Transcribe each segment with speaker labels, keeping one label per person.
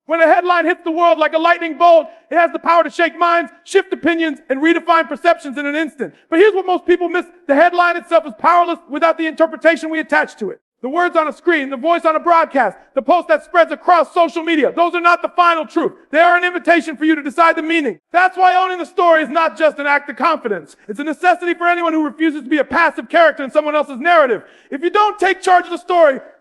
Speaker 1: When a headline hits the world like a lightning bolt, it has the power to shake minds, shift opinions, and redefine perceptions in an instant. But here's what most people miss. The headline itself is powerless without the interpretation we attach to it. The words on a screen, the voice on a broadcast, the post that spreads across social media, those are not the final truth. They are an invitation for you to decide the meaning. That's why owning the story is not just an act of confidence. It's a necessity for anyone who refuses to be a passive character in someone else's narrative. If you don't take charge of the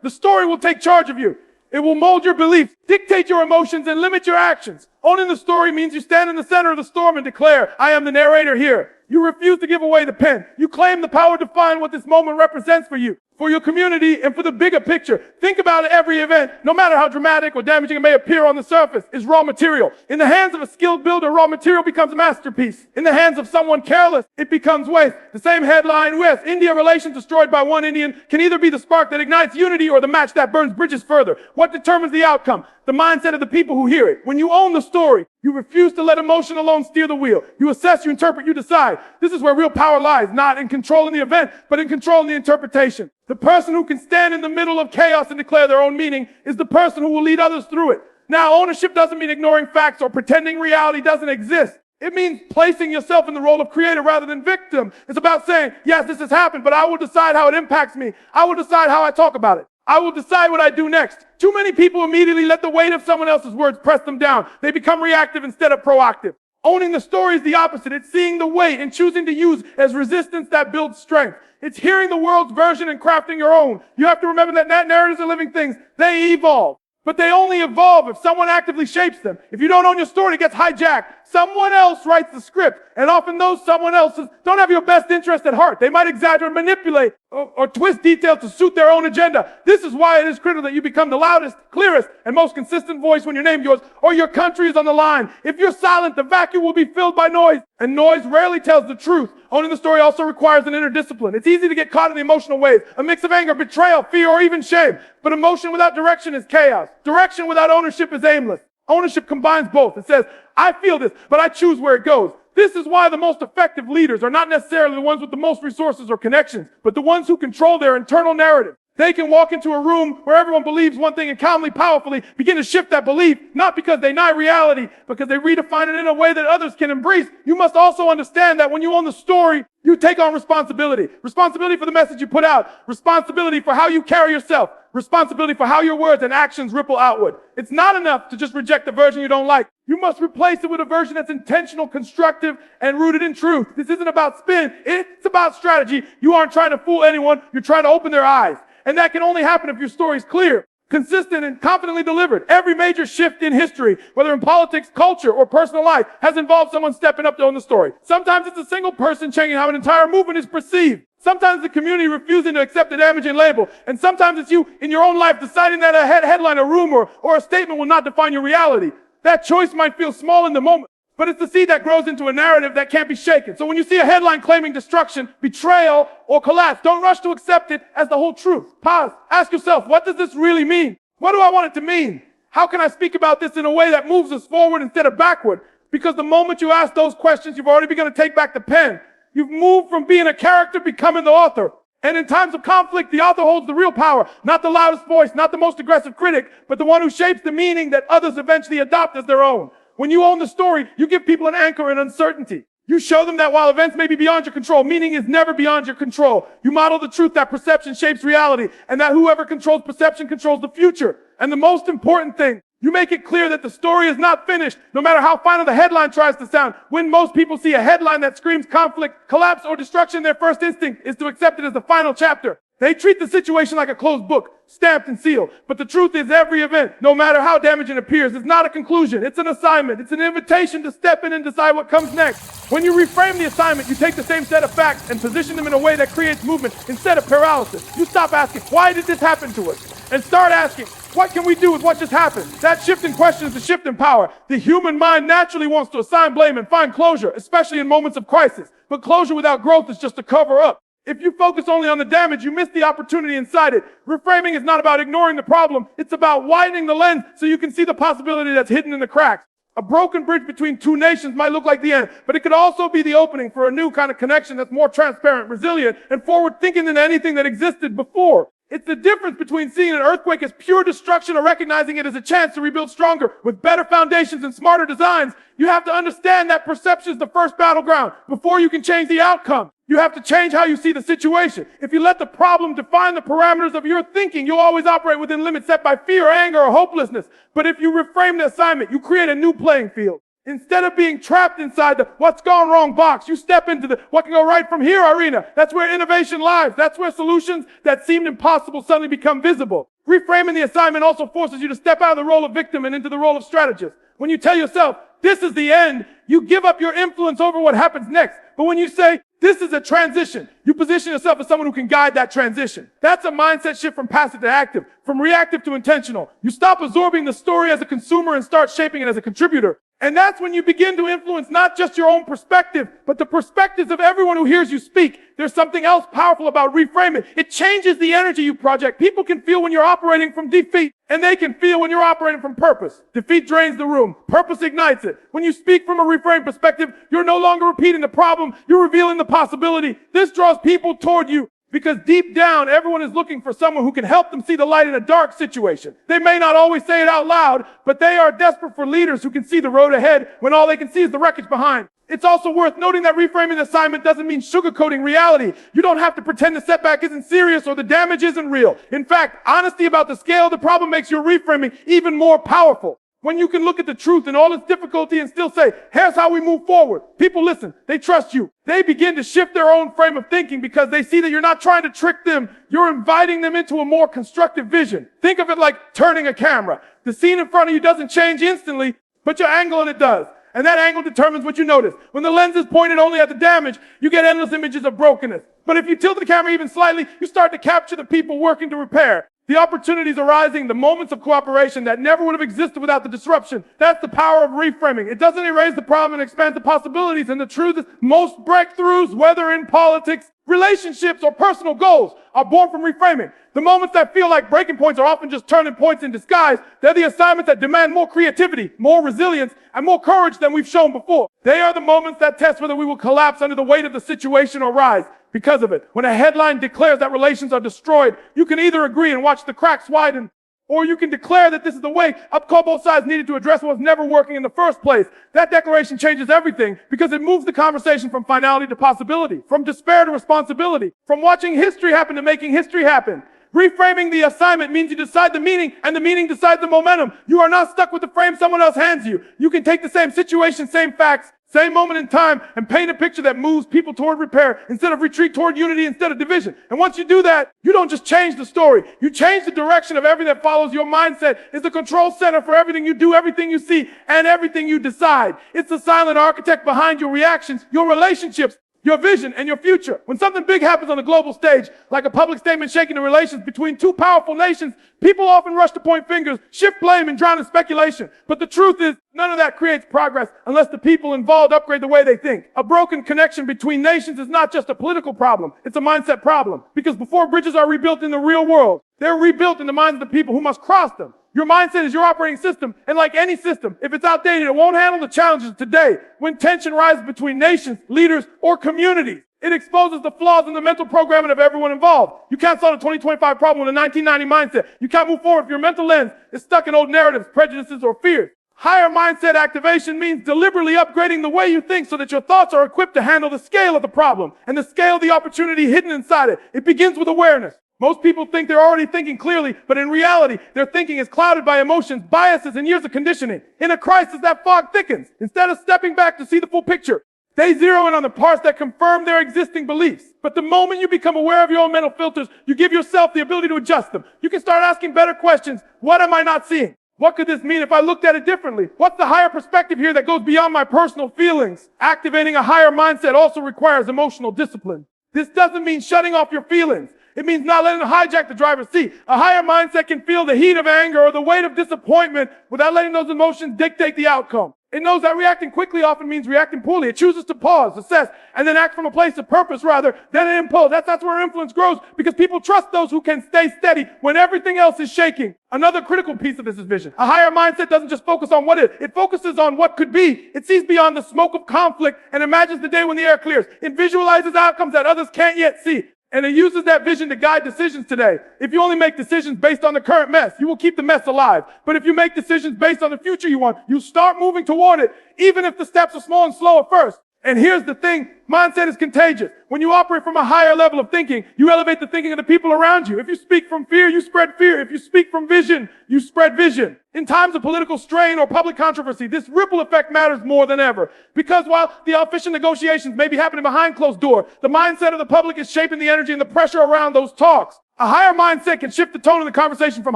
Speaker 1: story will take charge of you. It will mold your beliefs, dictate your emotions, and limit your actions. Owning the story means you stand in the center of the storm and declare, I am the narrator here. You refuse to give away the pen. You claim the power to define what this moment represents for you, for your community, and for the bigger picture. Think about it, every event, no matter how dramatic or damaging it may appear on the surface, is raw material. In the hands of a skilled builder, raw material becomes a masterpiece. In the hands of someone careless, it becomes waste. The same headline, West-India relations destroyed by one Indian, can either be the spark that ignites unity or the match that burns bridges further. What determines the outcome? The mindset of the people who hear it. When you own the story, you refuse to let emotion alone steer the wheel. You assess, you interpret, you decide. This is where real power lies, not in controlling the event, but in controlling the interpretation. The person who can stand in the middle of chaos and declare their own meaning is the person who will lead others through it. Now, ownership doesn't mean ignoring facts or pretending reality doesn't exist. It means placing yourself in the role of creator rather than victim. It's about saying, yes, this has happened, but I will decide how it impacts me. I will decide how I talk about it. I will decide what I do next. Too many people immediately let the weight of someone else's words press them down. They become reactive instead of proactive. Owning the story is the opposite. It's seeing the weight and choosing to use as resistance that builds strength. It's hearing the world's version and crafting your own. You have to remember that narratives are living things. They evolve. But they only evolve if someone actively shapes them. If you don't own your story, it gets hijacked. Someone else writes the script. And often those someone else's don't have your best interest at heart. They might exaggerate, manipulate, or twist details to suit their own agenda. This is why it is critical that you become the loudest, clearest, and most consistent voice when your name yours or your country is on the line. If you're silent, the vacuum will be filled by noise. And noise rarely tells the truth. Owning the story also requires an inner discipline. It's easy to get caught in the emotional wave, a mix of anger, betrayal, fear, or even shame. But emotion without direction is chaos. Direction without ownership is aimless. Ownership combines both. It says, I feel this, but I choose where it goes. This is why the most effective leaders are not necessarily the ones with the most resources or connections, but the ones who control their internal narrative. They can walk into a room where everyone believes one thing and calmly, powerfully begin to shift that belief, not because they deny reality, because they redefine it in a way that others can embrace. You must also understand that when you own the story, you take on responsibility. Responsibility for the message you put out. Responsibility for how you carry yourself. Responsibility for how your words and actions ripple outward. It's not enough to just reject the version you don't like. You must replace it with a version that's intentional, constructive, and rooted in truth. This isn't about spin. It's about strategy. You aren't trying to fool anyone. You're trying to open their eyes. And that can only happen if your story is clear, consistent, and confidently delivered. Every major shift in history, whether in politics, culture, or personal life, has involved someone stepping up to own the story. Sometimes it's a single person changing how an entire movement is perceived. Sometimes the community refusing to accept a damaging label. And sometimes it's you in your own life deciding that a headline, a rumor, or a statement will not define your reality. That choice might feel small in the moment, but it's the seed that grows into a narrative that can't be shaken. So when you see a headline claiming destruction, betrayal, or collapse, don't rush to accept it as the whole truth. Pause. Ask yourself, what does this really mean? What do I want it to mean? How can I speak about this in a way that moves us forward instead of backward? Because the moment you ask those questions, you've already begun to take back the pen. You've moved from being a character, becoming the author. And in times of conflict, the author holds the real power, not the loudest voice, not the most aggressive critic, but the one who shapes the meaning that others eventually adopt as their own. When you own the story, you give people an anchor in uncertainty. You show them that while events may be beyond your control, meaning is never beyond your control. You model the truth that perception shapes reality, and that whoever controls perception controls the future. And the most important thing, you make it clear that the story is not finished, no matter how final the headline tries to sound. When most people see a headline that screams conflict, collapse, or destruction, their first instinct is to accept it as the final chapter. They treat the situation like a closed book, stamped and sealed. But the truth is, every event, no matter how damaging it appears, is not a conclusion. It's an assignment. It's an invitation to step in and decide what comes next. When you reframe the assignment, you take the same set of facts and position them in a way that creates movement instead of paralysis. You stop asking, why did this happen to us? And start asking, what can we do with what just happened? That shift in question is the shift in power. The human mind naturally wants to assign blame and find closure, especially in moments of crisis. But closure without growth is just a cover up. If you focus only on the damage, you miss the opportunity inside it. Reframing is not about ignoring the problem. It's about widening the lens so you can see the possibility that's hidden in the cracks. A broken bridge between two nations might look like the end, but it could also be the opening for a new kind of connection that's more transparent, resilient, and forward-thinking than anything that existed before. It's the difference between seeing an earthquake as pure destruction or recognizing it as a chance to rebuild stronger with better foundations and smarter designs. You have to understand that perception is the first battleground before you can change the outcome. You have to change how you see the situation. If you let the problem define the parameters of your thinking, you'll always operate within limits set by fear, anger, or hopelessness. But if you reframe the assignment, you create a new playing field. Instead of being trapped inside the what's gone wrong box, you step into the what can go right from here arena. That's where innovation lies. That's where solutions that seemed impossible suddenly become visible. Reframing the assignment also forces you to step out of the role of victim and into the role of strategist. When you tell yourself, this is the end, you give up your influence over what happens next. But when you say, this is a transition, you position yourself as someone who can guide that transition. That's a mindset shift from passive to active, from reactive to intentional. You stop absorbing the story as a consumer and start shaping it as a contributor. And that's when you begin to influence not just your own perspective, but the perspectives of everyone who hears you speak. There's something else powerful about reframing. It changes the energy you project. People can feel when you're operating from defeat, and they can feel when you're operating from purpose. Defeat drains the room. Purpose ignites it. When you speak from a reframed perspective, you're no longer repeating the problem. You're revealing the possibility. This draws people toward you. Because deep down, everyone is looking for someone who can help them see the light in a dark situation. They may not always say it out loud, but they are desperate for leaders who can see the road ahead when all they can see is the wreckage behind. It's also worth noting that reframing the assignment doesn't mean sugarcoating reality. You don't have to pretend the setback isn't serious or the damage isn't real. In fact, honesty about the scale of the problem makes your reframing even more powerful. When you can look at the truth in all its difficulty and still say, here's how we move forward. People listen. They trust you. They begin to shift their own frame of thinking because they see that you're not trying to trick them. You're inviting them into a more constructive vision. Think of it like turning a camera. The scene in front of you doesn't change instantly, but your angle on it does. And that angle determines what you notice. When the lens is pointed only at the damage, you get endless images of brokenness. But if you tilt the camera even slightly, you start to capture the people working to repair. The opportunities arising, the moments of cooperation that never would have existed without the disruption. That's the power of reframing. It doesn't erase the problem and expand the possibilities. And the truth is, most breakthroughs, whether in politics, relationships, or personal goals, are born from reframing. The moments that feel like breaking points are often just turning points in disguise. They're the assignments that demand more creativity, more resilience, and more courage than we've shown before. They are the moments that test whether we will collapse under the weight of the situation or rise because of it. When a headline declares that relations are destroyed, you can either agree and watch the cracks widen, or you can declare that this is the way. Call both sides needed to address what's never working in the first place. That declaration changes everything because it moves the conversation from finality to possibility, from despair to responsibility, from watching history happen to making history happen. Reframing the assignment means you decide the meaning, and the meaning decides the momentum. You are not stuck with the frame someone else hands you. You can take the same situation, same facts, same moment in time, and paint a picture that moves people toward repair instead of retreat, toward unity instead of division. And once you do that, you don't just change the story. You change the direction of everything that follows. Your mindset is the control center for everything you do, everything you see, and everything you decide. It's the silent architect behind your reactions, your relationships, your vision, and your future. When something big happens on a global stage, like a public statement shaking the relations between two powerful nations, people often rush to point fingers, shift blame, and drown in speculation. But the truth is, none of that creates progress unless the people involved upgrade the way they think. A broken connection between nations is not just a political problem, it's a mindset problem. Because before bridges are rebuilt in the real world, they're rebuilt in the minds of the people who must cross them. Your mindset is your operating system, and like any system, if it's outdated, it won't handle the challenges of today. When tension rises between nations, leaders, or communities, it exposes the flaws in the mental programming of everyone involved. You can't solve a 2025 problem with a 1990 mindset. You can't move forward if your mental lens is stuck in old narratives, prejudices, or fears. Higher mindset activation means deliberately upgrading the way you think so that your thoughts are equipped to handle the scale of the problem and the scale of the opportunity hidden inside it. It begins with awareness. Most people think they're already thinking clearly, but in reality, their thinking is clouded by emotions, biases, and years of conditioning. In a crisis, that fog thickens. Instead of stepping back to see the full picture, they zero in on the parts that confirm their existing beliefs. But the moment you become aware of your own mental filters, you give yourself the ability to adjust them. You can start asking better questions. What am I not seeing? What could this mean if I looked at it differently? What's the higher perspective here that goes beyond my personal feelings? Activating a higher mindset also requires emotional discipline. This doesn't mean shutting off your feelings. It means not letting them hijack the driver's seat. A higher mindset can feel the heat of anger or the weight of disappointment without letting those emotions dictate the outcome. It knows that reacting quickly often means reacting poorly. It chooses to pause, assess, and then act from a place of purpose rather than an impulse. That's where influence grows, because people trust those who can stay steady when everything else is shaking. Another critical piece of this is vision. A higher mindset doesn't just focus on what is. It focuses on what could be. It sees beyond the smoke of conflict and imagines the day when the air clears. It visualizes outcomes that others can't yet see. And it uses that vision to guide decisions today. If you only make decisions based on the current mess, you will keep the mess alive. But if you make decisions based on the future you want, you start moving toward it, even if the steps are small and slow at first. And here's the thing, mindset is contagious. When you operate from a higher level of thinking, you elevate the thinking of the people around you. If you speak from fear, you spread fear. If you speak from vision, you spread vision. In times of political strain or public controversy, this ripple effect matters more than ever. Because while the official negotiations may be happening behind closed doors, the mindset of the public is shaping the energy and the pressure around those talks. A higher mindset can shift the tone of the conversation from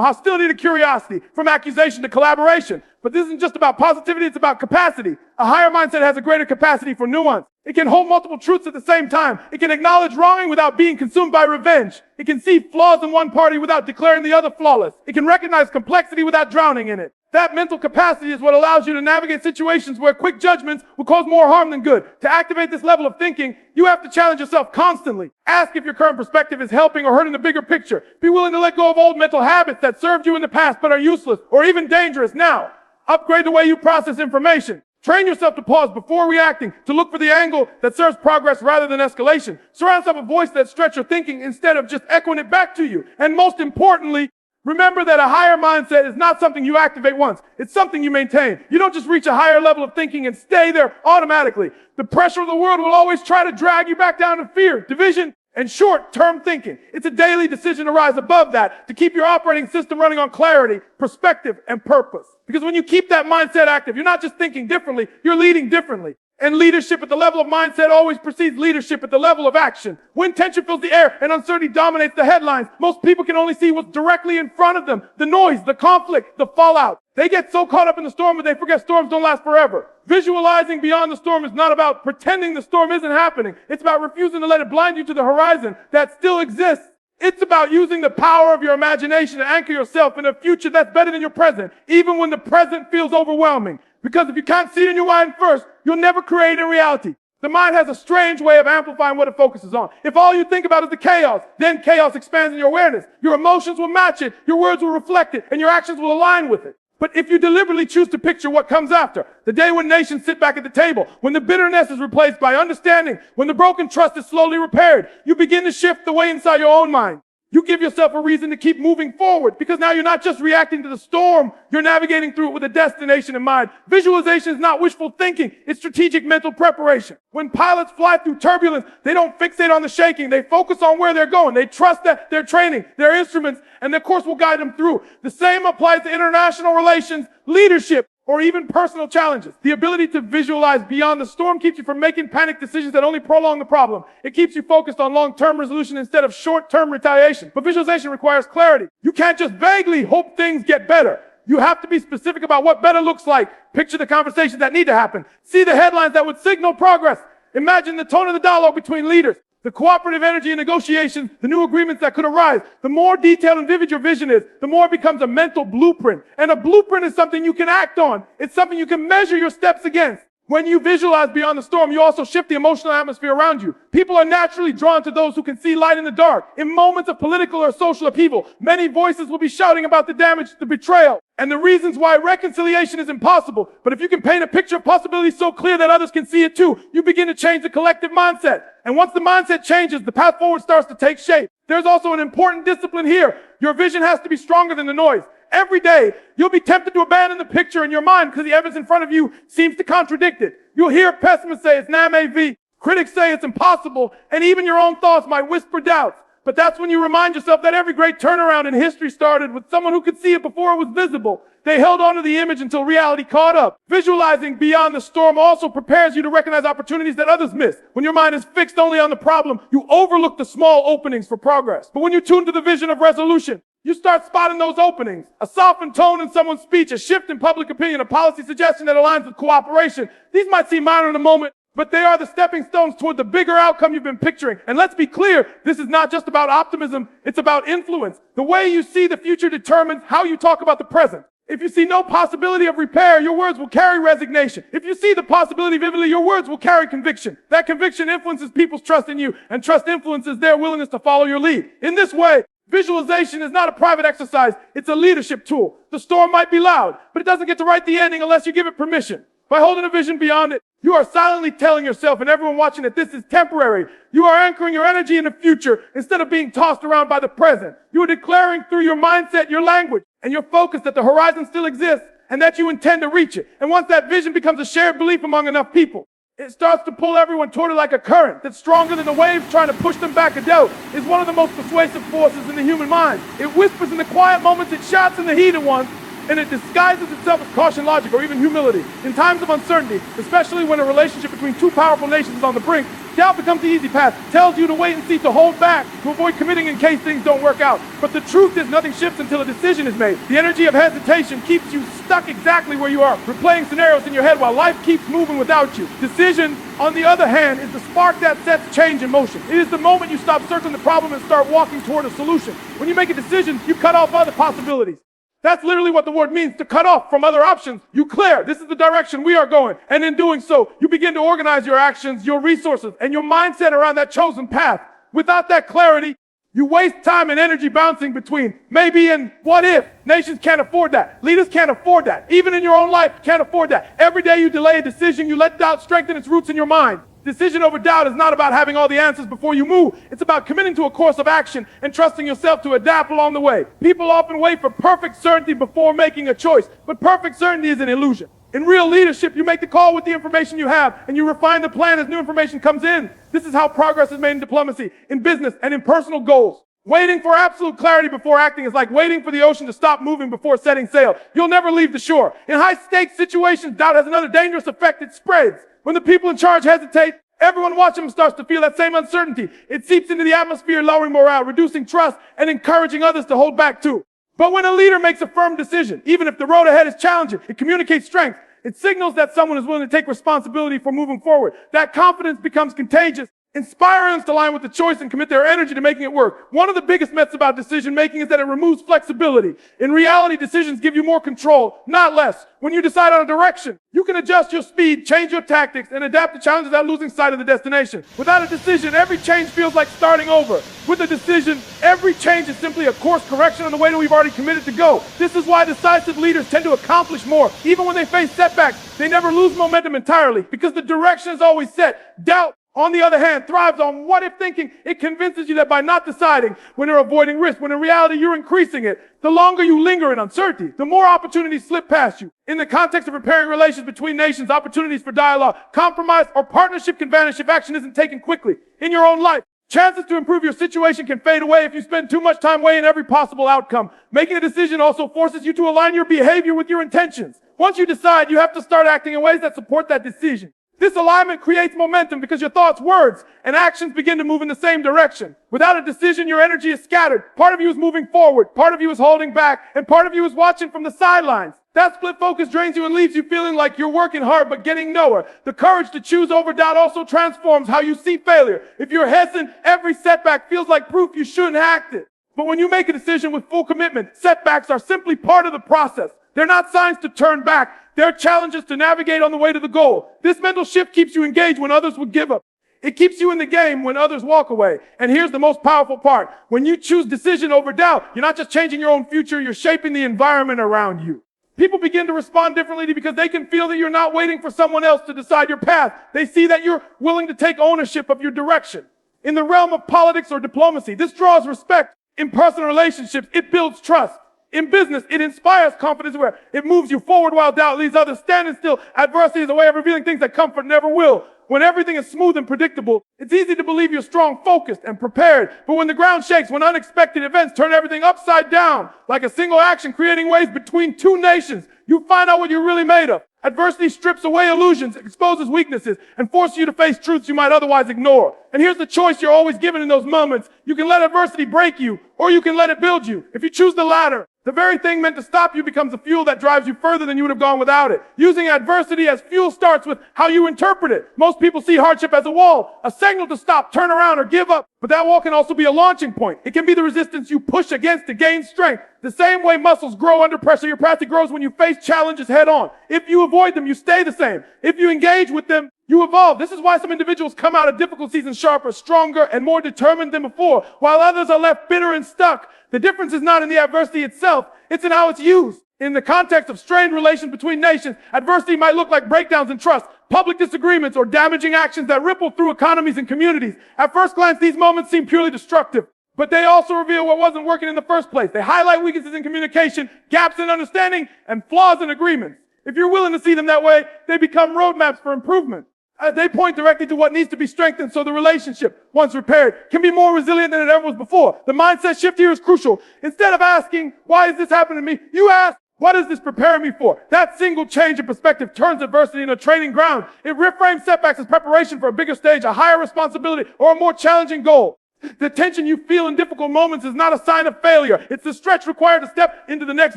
Speaker 1: hostility to curiosity, from accusation to collaboration. But this isn't just about positivity, it's about capacity. A higher mindset has a greater capacity for nuance. It can hold multiple truths at the same time. It can acknowledge wronging without being consumed by revenge. It can see flaws in one party without declaring the other flawless. It can recognize complexity without drowning in it. That mental capacity is what allows you to navigate situations where quick judgments will cause more harm than good. To activate this level of thinking, you have to challenge yourself constantly. Ask if your current perspective is helping or hurting the bigger picture. Be willing to let go of old mental habits that served you in the past but are useless or even dangerous now. Upgrade the way you process information. Train yourself to pause before reacting, to look for the angle that serves progress rather than escalation. Surround yourself with voices that stretch your thinking instead of just echoing it back to you. And most importantly, remember that a higher mindset is not something you activate once. It's something you maintain. You don't just reach a higher level of thinking and stay there automatically. The pressure of the world will always try to drag you back down to fear, division, and short-term thinking. It's a daily decision to rise above that, to keep your operating system running on clarity, perspective, and purpose. Because when you keep that mindset active, you're not just thinking differently, you're leading differently. And leadership at the level of mindset always precedes leadership at the level of action. When tension fills the air and uncertainty dominates the headlines, most people can only see what's directly in front of them. The noise, the conflict, the fallout. They get so caught up in the storm that they forget storms don't last forever. Visualizing beyond the storm is not about pretending the storm isn't happening. It's about refusing to let it blind you to the horizon that still exists. It's about using the power of your imagination to anchor yourself in a future that's better than your present, even when the present feels overwhelming. Because if you can't see it in your mind first, you'll never create it in reality. The mind has a strange way of amplifying what it focuses on. If all you think about is the chaos, then chaos expands in your awareness. Your emotions will match it, your words will reflect it, and your actions will align with it. But if you deliberately choose to picture what comes after, the day when nations sit back at the table, when the bitterness is replaced by understanding, when the broken trust is slowly repaired, you begin to shift the way inside your own mind. You give yourself a reason to keep moving forward because now you're not just reacting to the storm, you're navigating through it with a destination in mind. Visualization is not wishful thinking, it's strategic mental preparation. When pilots fly through turbulence, they don't fixate on the shaking, they focus on where they're going. They trust that their training, their instruments, and their course will guide them through. The same applies to international relations, leadership, or even personal challenges. The ability to visualize beyond the storm keeps you from making panic decisions that only prolong the problem. It keeps you focused on long-term resolution instead of short-term retaliation. But visualization requires clarity. You can't just vaguely hope things get better. You have to be specific about what better looks like. Picture the conversations that need to happen. See the headlines that would signal progress. Imagine the tone of the dialogue between leaders. The cooperative energy in negotiations, the new agreements that could arise. The more detailed and vivid your vision is, the more it becomes a mental blueprint. And a blueprint is something you can act on. It's something you can measure your steps against. When you visualize beyond the storm, you also shift the emotional atmosphere around you. People are naturally drawn to those who can see light in the dark. In moments of political or social upheaval, many voices will be shouting about the damage, the betrayal, and the reasons why reconciliation is impossible. But if you can paint a picture of possibility so clear that others can see it too, you begin to change the collective mindset. And once the mindset changes, the path forward starts to take shape. There's also an important discipline here. Your vision has to be stronger than the noise. Every day, you'll be tempted to abandon the picture in your mind because the evidence in front of you seems to contradict it. You'll hear pessimists say it's NAMAV, critics say it's impossible, and even your own thoughts might whisper doubts. But that's when you remind yourself that every great turnaround in history started with someone who could see it before it was visible. They held on to the image until reality caught up. Visualizing beyond the storm also prepares you to recognize opportunities that others miss. When your mind is fixed only on the problem, you overlook the small openings for progress. But when you tune to the vision of resolution, you start spotting those openings. A softened tone in someone's speech, a shift in public opinion, a policy suggestion that aligns with cooperation. These might seem minor in the moment, but they are the stepping stones toward the bigger outcome you've been picturing. And let's be clear, this is not just about optimism, it's about influence. The way you see the future determines how you talk about the present. If you see no possibility of repair, your words will carry resignation. If you see the possibility vividly, your words will carry conviction. That conviction influences people's trust in you, and trust influences their willingness to follow your lead. In this way, visualization is not a private exercise, it's a leadership tool. The storm might be loud, but it doesn't get to write the ending unless you give it permission. By holding a vision beyond it, you are silently telling yourself and everyone watching that this is temporary. You are anchoring your energy in the future instead of being tossed around by the present. You are declaring through your mindset, your language, and your focus that the horizon still exists and that you intend to reach it. And once that vision becomes a shared belief among enough people, it starts to pull everyone toward it like a current that's stronger than the waves trying to push them back. A doubt is one of the most persuasive forces in the human mind. It whispers in the quiet moments, it shouts in the heated ones, and it disguises itself as caution, logic, or even humility. In times of uncertainty, especially when a relationship between two powerful nations is on the brink, doubt becomes the easy path, tells you to wait and see, to hold back, to avoid committing in case things don't work out. But the truth is nothing shifts until a decision is made. The energy of hesitation keeps you stuck exactly where you are, replaying scenarios in your head while life keeps moving without you. Decision, on the other hand, is the spark that sets change in motion. It is the moment you stop circling the problem and start walking toward a solution. When you make a decision, you cut off other possibilities. That's literally what the word means, to cut off from other options. You clear, this is the direction we are going. And in doing so, you begin to organize your actions, your resources, and your mindset around that chosen path. Without that clarity, you waste time and energy bouncing between maybe and what if. Nations can't afford that. Leaders can't afford that. Even in your own life, you can't afford that. Every day you delay a decision, you let doubt strengthen its roots in your mind. Decision over doubt is not about having all the answers before you move. It's about committing to a course of action and trusting yourself to adapt along the way. People often wait for perfect certainty before making a choice, but perfect certainty is an illusion. In real leadership, you make the call with the information you have, and you refine the plan as new information comes in. This is how progress is made in diplomacy, in business, and in personal goals. Waiting for absolute clarity before acting is like waiting for the ocean to stop moving before setting sail. You'll never leave the shore. In high-stakes situations, doubt has another dangerous effect. It spreads. When the people in charge hesitate, everyone watching them starts to feel that same uncertainty. It seeps into the atmosphere, lowering morale, reducing trust, and encouraging others to hold back too. But when a leader makes a firm decision, even if the road ahead is challenging, it communicates strength. It signals that someone is willing to take responsibility for moving forward. That confidence becomes contagious, inspiring us to align with the choice and commit their energy to making it work. One of the biggest myths about decision making is that it removes flexibility. In reality, decisions give you more control, not less. When you decide on a direction, you can adjust your speed, change your tactics, and adapt to challenges without losing sight of the destination. Without a decision, every change feels like starting over. With a decision, every change is simply a course correction on the way that we've already committed to go. This is why decisive leaders tend to accomplish more. Even when they face setbacks, they never lose momentum entirely because the direction is always set. Doubt, on the other hand, thrives on what-if thinking. It convinces you that by not deciding, when you're avoiding risk, when in reality you're increasing it, the longer you linger in uncertainty, the more opportunities slip past you. In the context of repairing relations between nations, opportunities for dialogue, compromise, or partnership can vanish if action isn't taken quickly. In your own life, chances to improve your situation can fade away if you spend too much time weighing every possible outcome. Making a decision also forces you to align your behavior with your intentions. Once you decide, you have to start acting in ways that support that decision. This alignment creates momentum because your thoughts, words, and actions begin to move in the same direction. Without a decision, your energy is scattered. Part of you is moving forward, part of you is holding back, and part of you is watching from the sidelines. That split focus drains you and leaves you feeling like you're working hard but getting nowhere. The courage to choose over doubt also transforms how you see failure. If you're hesitant, every setback feels like proof you shouldn't act it. But when you make a decision with full commitment, setbacks are simply part of the process. They're not signs to turn back. They're challenges to navigate on the way to the goal. This mental shift keeps you engaged when others would give up. It keeps you in the game when others walk away. And here's the most powerful part. When you choose decision over doubt, you're not just changing your own future, you're shaping the environment around you. People begin to respond differently because they can feel that you're not waiting for someone else to decide your path. They see that you're willing to take ownership of your direction. In the realm of politics or diplomacy, this draws respect. In personal relationships, it builds trust. In business, it inspires confidence where it moves you forward while doubt leaves others standing still. Adversity is a way of revealing things that comfort never will. When everything is smooth and predictable, it's easy to believe you're strong, focused, and prepared. But when the ground shakes, when unexpected events turn everything upside down, like a single action creating waves between two nations, you find out what you're really made of. Adversity strips away illusions, exposes weaknesses, and forces you to face truths you might otherwise ignore. And here's the choice you're always given in those moments. You can let adversity break you, or you can let it build you. If you choose the latter, the very thing meant to stop you becomes the fuel that drives you further than you would have gone without it. Using adversity as fuel starts with how you interpret it. Most people see hardship as a wall, a signal to stop, turn around, or give up. But that wall can also be a launching point. It can be the resistance you push against to gain strength. The same way muscles grow under pressure, your practice grows when you face challenges head on. If you avoid them, you stay the same. If you engage with them, You evolve. This is why some individuals come out of difficult seasons sharper, stronger, and more determined than before, while others are left bitter and stuck. The difference is not in the adversity itself, it's in how it's used. In the context of strained relations between nations, adversity might look like breakdowns in trust, public disagreements, or damaging actions that ripple through economies and communities. At first glance, these moments seem purely destructive, but they also reveal what wasn't working in the first place. They highlight weaknesses in communication, gaps in understanding, and flaws in agreements. If you're willing to see them that way, they become roadmaps for improvement. They point directly to what needs to be strengthened so the relationship, once repaired, can be more resilient than it ever was before. The mindset shift here is crucial. Instead of asking, why is this happening to me? You ask, what is this preparing me for? That single change in perspective turns adversity into a training ground. It reframes setbacks as preparation for a bigger stage, a higher responsibility, or a more challenging goal. The tension you feel in difficult moments is not a sign of failure. It's the stretch required to step into the next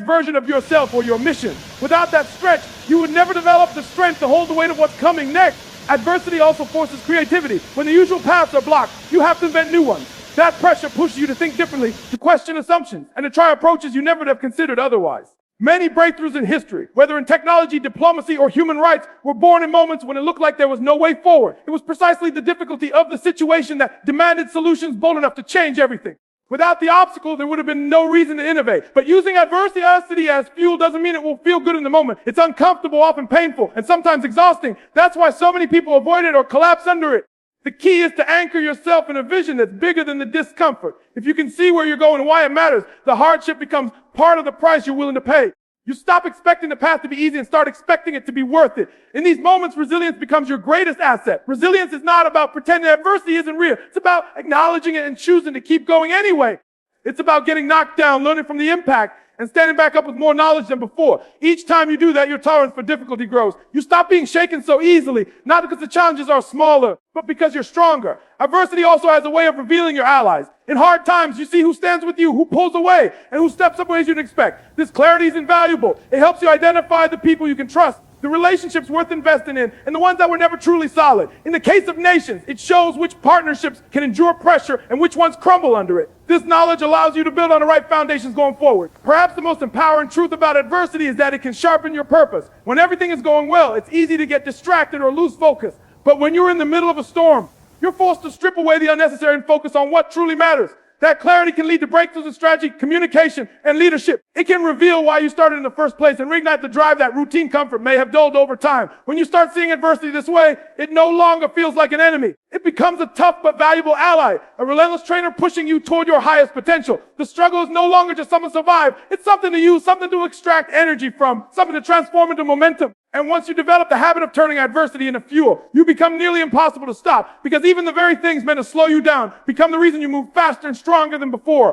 Speaker 1: version of yourself or your mission. Without that stretch, you would never develop the strength to hold the weight of what's coming next. Adversity also forces creativity. When the usual paths are blocked, you have to invent new ones. That pressure pushes you to think differently, to question assumptions, and to try approaches you never would have considered otherwise. Many breakthroughs in history, whether in technology, diplomacy, or human rights, were born in moments when it looked like there was no way forward. It was precisely the difficulty of the situation that demanded solutions bold enough to change everything. Without the obstacle, there would have been no reason to innovate. But using adversity as fuel doesn't mean it will feel good in the moment. It's uncomfortable, often painful, and sometimes exhausting. That's why so many people avoid it or collapse under it. The key is to anchor yourself in a vision that's bigger than the discomfort. If you can see where you're going and why it matters, the hardship becomes part of the price you're willing to pay. You stop expecting the path to be easy and start expecting it to be worth it. In these moments, resilience becomes your greatest asset. Resilience is not about pretending adversity isn't real. It's about acknowledging it and choosing to keep going anyway. It's about getting knocked down, learning from the impact, and standing back up with more knowledge than before. Each time you do that, your tolerance for difficulty grows. You stop being shaken so easily, not because the challenges are smaller, but because you're stronger. Adversity also has a way of revealing your allies. In hard times, you see who stands with you, who pulls away, and who steps up ways you'd expect. This clarity is invaluable. It helps you identify the people you can trust, the relationships worth investing in, and the ones that were never truly solid. In the case of nations, it shows which partnerships can endure pressure and which ones crumble under it. This knowledge allows you to build on the right foundations going forward. Perhaps the most empowering truth about adversity is that it can sharpen your purpose. When everything is going well, it's easy to get distracted or lose focus. But when you're in the middle of a storm, you're forced to strip away the unnecessary and focus on what truly matters. That clarity can lead to breakthroughs in strategy, communication, and leadership. It can reveal why you started in the first place and reignite the drive that routine comfort may have dulled over time. When you start seeing adversity this way, it no longer feels like an enemy. It becomes a tough but valuable ally, a relentless trainer pushing you toward your highest potential. The struggle is no longer just something to survive. It's something to use, something to extract energy from, something to transform into momentum. And once you develop the habit of turning adversity into fuel, you become nearly impossible to stop, because even the very things meant to slow you down become the reason you move faster and stronger than before.